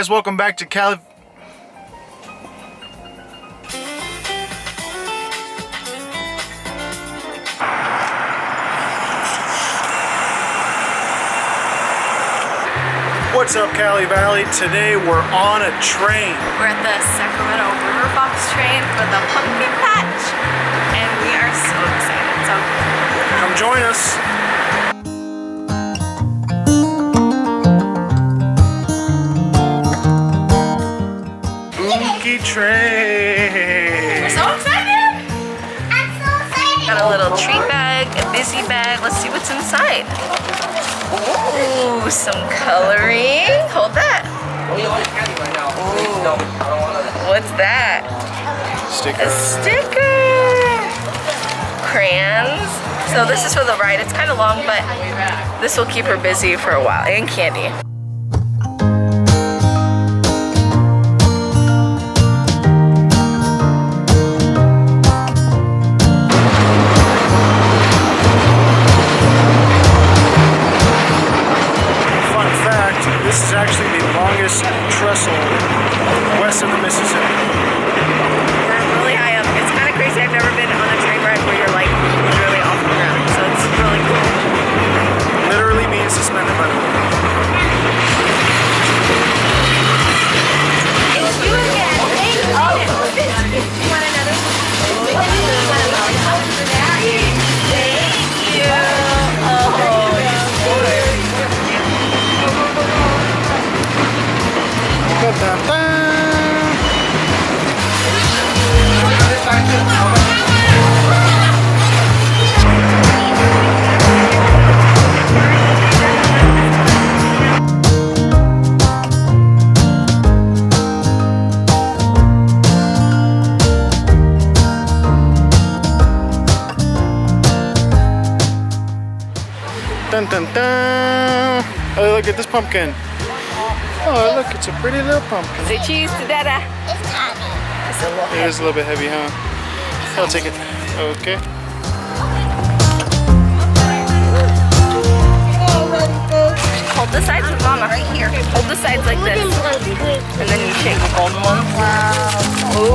Guys, welcome back to Cali. What's up, CaliVali? Today we're on a train. We're at the Sacramento River Fox train for the pumpkin patch, and we are so excited. So come join us. Spooky train. We're so excited. I'm so excited. Got a little treat bag, a busy bag. Let's see what's inside. Ooh, some coloring. Hold that. Ooh. What's that? Sticker. A sticker. Crayons. So this is for the ride. It's kind of long, but this will keep her busy for a while. And candy. This is actually the longest trestle west of the Mississippi. We're really high up. It's kind of crazy. I've never been on a train ride where you're like literally off the ground. So it's really cool. Literally being suspended by the wind. It's you again. Thank you. Oh, you want another? Thank you. Oh, Dun dun dun! Oh, look at this pumpkin. Oh, look, it's a pretty little pumpkin. Say cheese to Dada. It's tiny. It's a little It is a little bit heavy, huh? I'll take it. Okay. Hold the sides with Mama. Right here. Hold the sides like this. And then you shake the golden one. Wow. Ooh.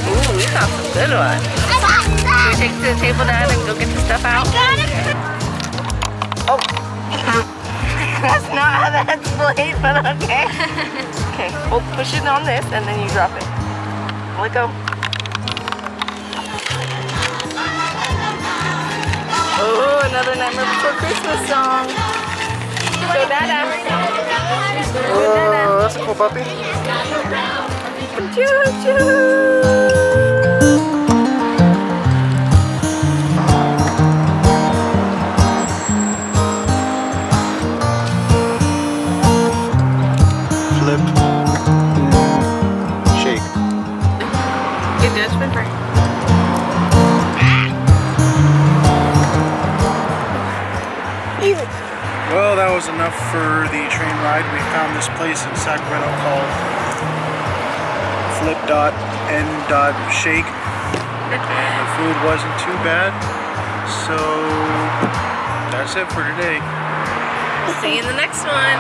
Ooh, we got some good ones. Should we take it to the table, Dad, and go get the stuff out? Oh. That's not how that's played, but okay. Okay, we'll push it on this and then you drop it. Let go. Oh, another Nightmare Before Christmas song. Go Dada. Oh, that's a cool puppy. Choo-choo. Flip. Shake. Good judgment, right? Well, that was enough for the train ride. We found this place in Sacramento called Flip.N.Shake. The food wasn't too bad, so that's it for today. See you in the next one.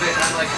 They had like